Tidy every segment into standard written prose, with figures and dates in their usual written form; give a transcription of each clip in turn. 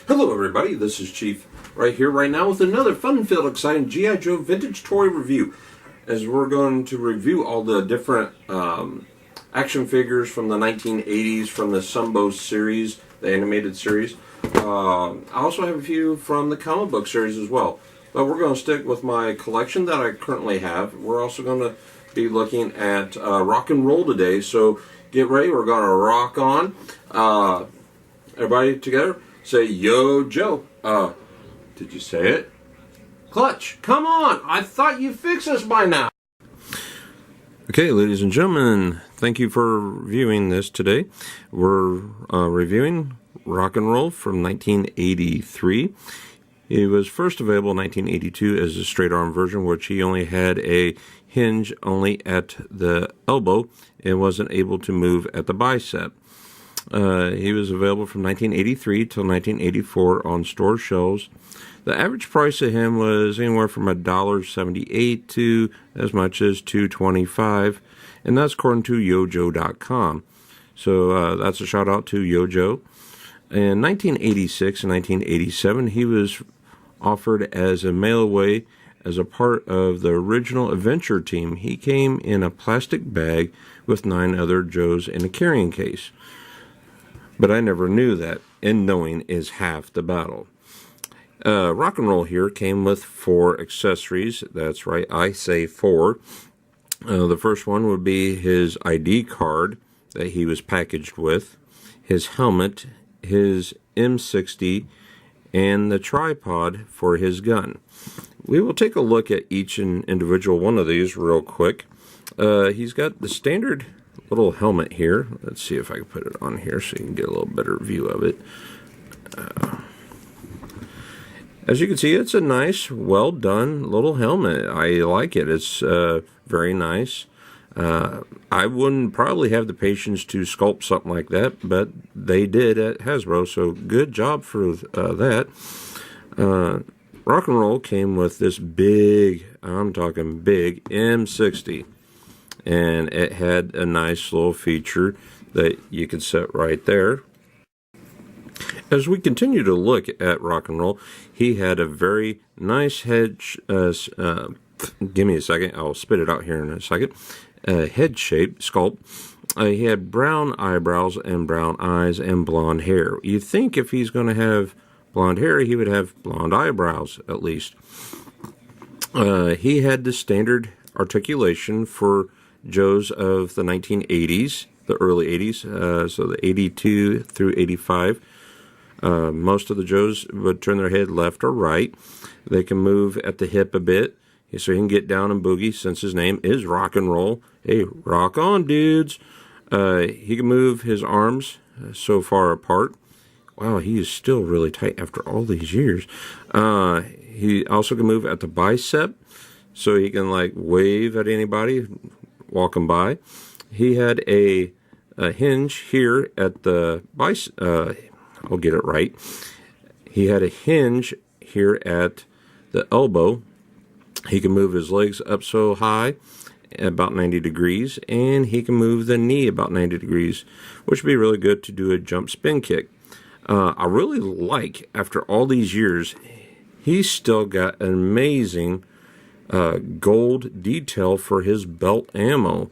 Hello everybody, this is Chief right here, right now with another fun-filled, exciting G.I. Joe Vintage Toy Review. As we're going to review all the different action figures from the 1980s, from the Sunbow series, the animated series. I also have a few from the comic book series as well. But we're going to stick with my collection that I currently have. We're also going to be looking at rock and roll today, so get ready, we're going to rock on. Everybody together? Say, yo, Joe. Did you say it? Clutch, come on. I thought you fixed us by now. Okay, ladies and gentlemen, thank you for viewing this today. We're reviewing Rock and Roll from 1983. It was first available in 1982 as a straight arm version, which he only had a hinge only at the elbow and wasn't able to move at the bicep. He was available from 1983 till 1984 on store shelves. The average price of him was anywhere from $1.78 to as much as $2.25, and that's according to Yojo.com. So that's a shout out to Yojo. In 1986 and 1987, he was offered as a mail away as a part of the original Adventure team. He came in a plastic bag with 9 other Joes in a carrying case. But I never knew that, and knowing is half the battle. Rock and Roll here came with 4 accessories. That's right, I say 4. The first one would be his ID card that he was packaged with, his helmet, his M60, and the tripod for his gun. We will take a look at each and individual one of these real quick. He's got the standard little helmet here. Let's see if I can put it on here so you can get a little better view of it. As you can see, it's a nice, well done little helmet. I like it. It's very nice. I wouldn't probably have the patience to sculpt something like that, but they did at Hasbro, so good job for that. Rock and Roll came with this big, I'm talking big, M60. And it had a nice little feature that you could set right there. As we continue to look at Rock and Roll, he had a very nice head, give me a second, I'll spit it out here in a second, head shape, sculpt. He had brown eyebrows and brown eyes and blonde hair. You'd think if he's going to have blonde hair, he would have blonde eyebrows at least. He had the standard articulation for Joes of the 1980s, the early 80s, so the 82 through 85. Most of the Joes would turn their head left or right. They can move at the hip a bit, so he can get down and boogie since his name is Rock and Roll. Hey, rock on, dudes. He can move his arms so far apart. Wow, he is still really tight after all these years. He also can move at the bicep, so he can like wave at anybody walking by. He had a hinge here at the bicep. I'll get it right. He had a hinge here at the elbow. He can move his legs up so high, about 90 degrees, and he can move the knee about 90 degrees, which would be really good to do a jump spin kick. I really like, after all these years, he's still got an amazing gold detail for his belt ammo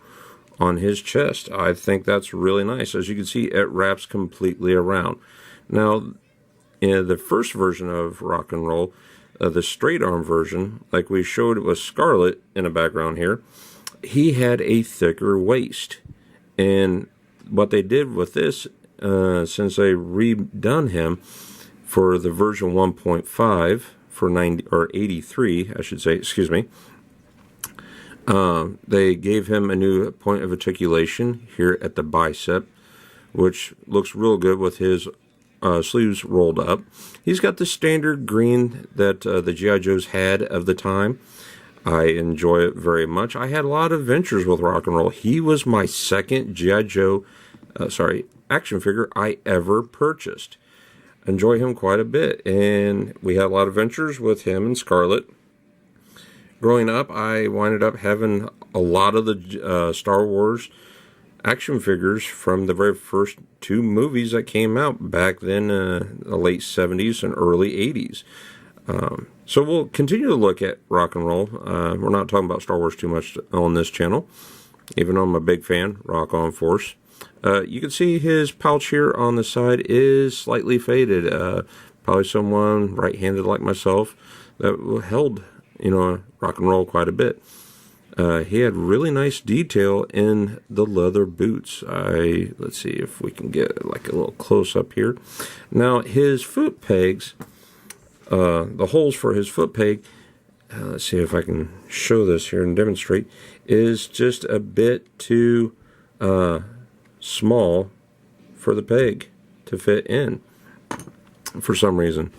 on his chest. I think that's really nice. As you can see, it wraps completely around. Now, in the first version of Rock and Roll, the straight arm version, like we showed with Scarlet in the background here, he had a thicker waist. And what they did with this, since they redone him for the version 1.5 for 83, I should say, excuse me, they gave him a new point of articulation here at the bicep, which looks real good with his sleeves rolled up. He's got the standard green that the G.I. Joes had of the time. I enjoy it very much. I had a lot of adventures with Rock and Roll. He was my second G.I. Joe, action figure I ever purchased. Enjoy him quite a bit, and we had a lot of adventures with him and Scarlet. Growing up, I winded up having a lot of the Star Wars action figures from the very first two movies that came out back then, the late 70s and early 80s. So we'll continue to look at rock and roll. We're not talking about Star Wars too much on this channel, even though I'm a big fan. Rock on Force. You can see his pouch here on the side is slightly faded. Probably someone right-handed like myself that held, rock and roll quite a bit. He had really nice detail in the leather boots. Let's see if we can get like a little close up here. Now his foot pegs, the holes for his foot peg, let's see if I can show this here and demonstrate, is just a bit too small for the peg to fit in for some reason.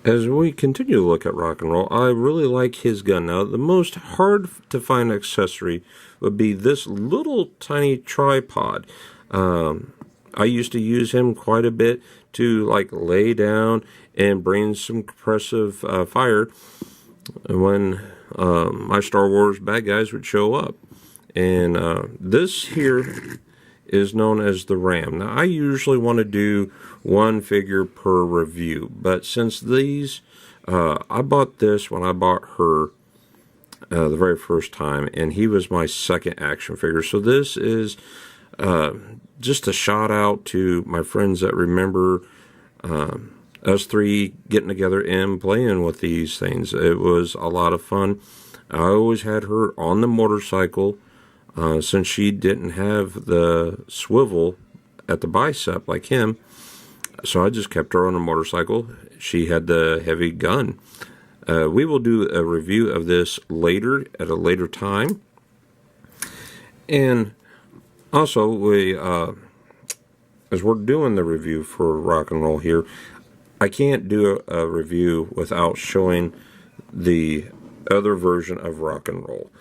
As we continue to look at rock and roll, I really like his gun. Now, the most hard to find accessory would be this little tiny tripod. I used to use him quite a bit to like lay down and bring some compressive fire when my Star Wars bad guys would show up. And this here is known as the Ram. Now, I usually want to do one figure per review, but since these, I bought this when I bought her the very first time, and he was my second action figure. So this is just a shout out to my friends that remember us three getting together and playing with these things. It was a lot of fun. I always had her on the motorcycle. Since she didn't have the swivel at the bicep like him, so I just kept her on a motorcycle. She had the heavy gun. We will do a review of this later, at a later time. And also, as we're doing the review for rock and roll here, I can't do a review without showing the other version of rock and roll.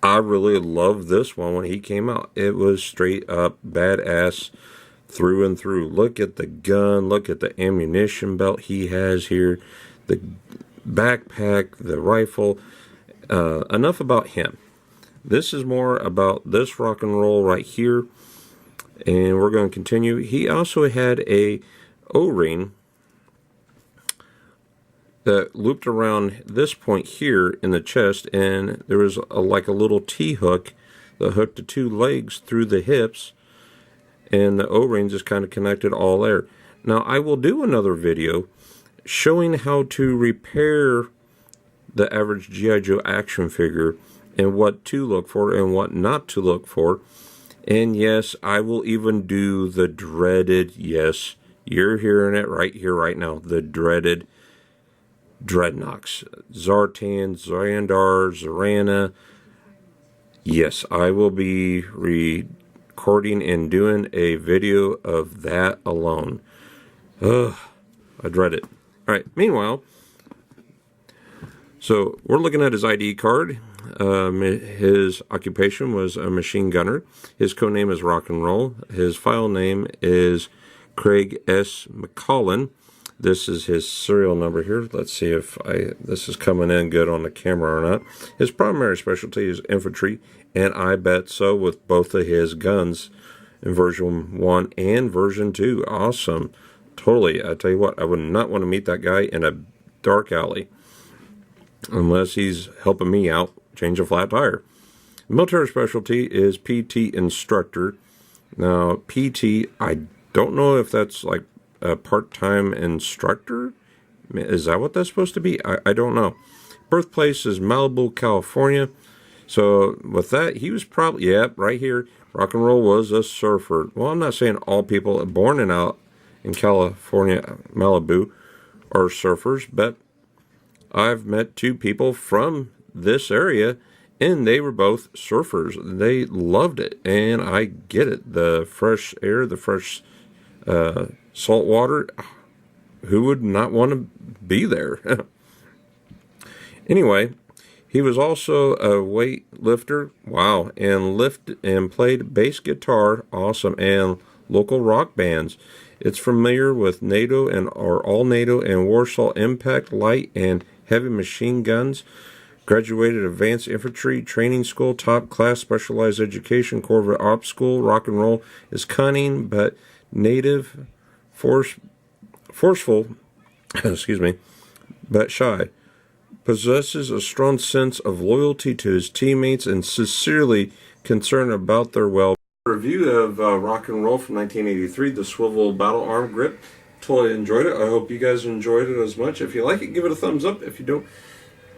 I really loved this one when he came out. It was straight up badass through and through. Look at the gun. Look at the ammunition belt he has here. The backpack, the rifle. Enough about him. This is more about this rock and roll right here. And we're going to continue. He also had a O-ring that looped around this point here in the chest, and there was like a little T-hook that hooked the two legs through the hips, and the O-ring just kind of connected all there. Now, I will do another video showing how to repair the average G.I. Joe action figure and what to look for and what not to look for. And yes, I will even do the dreaded, yes, you're hearing it right here, right now, the dreaded Dreadnoks, Zartan, Xandar, Zorana. Yes, I will be recording and doing a video of that alone. Ugh, I dread it. Alright, meanwhile, so we're looking at his ID card. His occupation was a machine gunner. His code name is Rock and Roll. His file name is Craig S. McCollin. This is his serial number here. Let's see if this is coming in good on the camera or not. His primary specialty is infantry, and I bet so with both of his guns in version 1 and version 2. Awesome. Totally. I tell you what, I would not want to meet that guy in a dark alley unless he's helping me out change a flat tire. Military specialty is PT instructor. Now, PT, I don't know if that's like a part-time instructor. Is that what that's supposed to be? I don't know. Birthplace is Malibu, California. So with that, he was probably, right here, rock and roll was a surfer. Well, I'm not saying all people born in California, Malibu, are surfers, but I've met two people from this area, and they were both surfers. They loved it, and I get it. The fresh air, the fresh salt water, who would not want to be there? Anyway, he was also a weightlifter, wow, and played bass guitar, awesome, and local rock bands. It's familiar with NATO or all NATO and Warsaw Impact light and heavy machine guns. Graduated Advanced Infantry Training School, top class specialized education, Corvette Ops School. Rock and roll is cunning but native, forceful, excuse me, but shy. Possesses a strong sense of loyalty to his teammates and sincerely concerned about their well-being. Review of Rock and Roll from 1983, the Swivel Battle Arm Grip. Totally enjoyed it. I hope you guys enjoyed it as much. If you like it, give it a thumbs up. If you don't,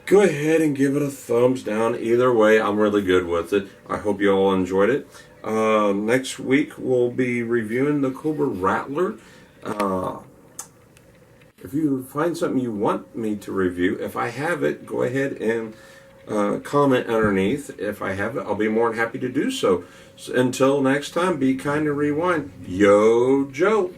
go ahead and give it a thumbs down. Either way, I'm really good with it. I hope you all enjoyed it. Next week, we'll be reviewing the Cobra Rattler. If you find something you want me to review, if I have it, go ahead and comment underneath. If I have it, I'll be more than happy to do so. Until next time, be kind and rewind. Yo, Joe.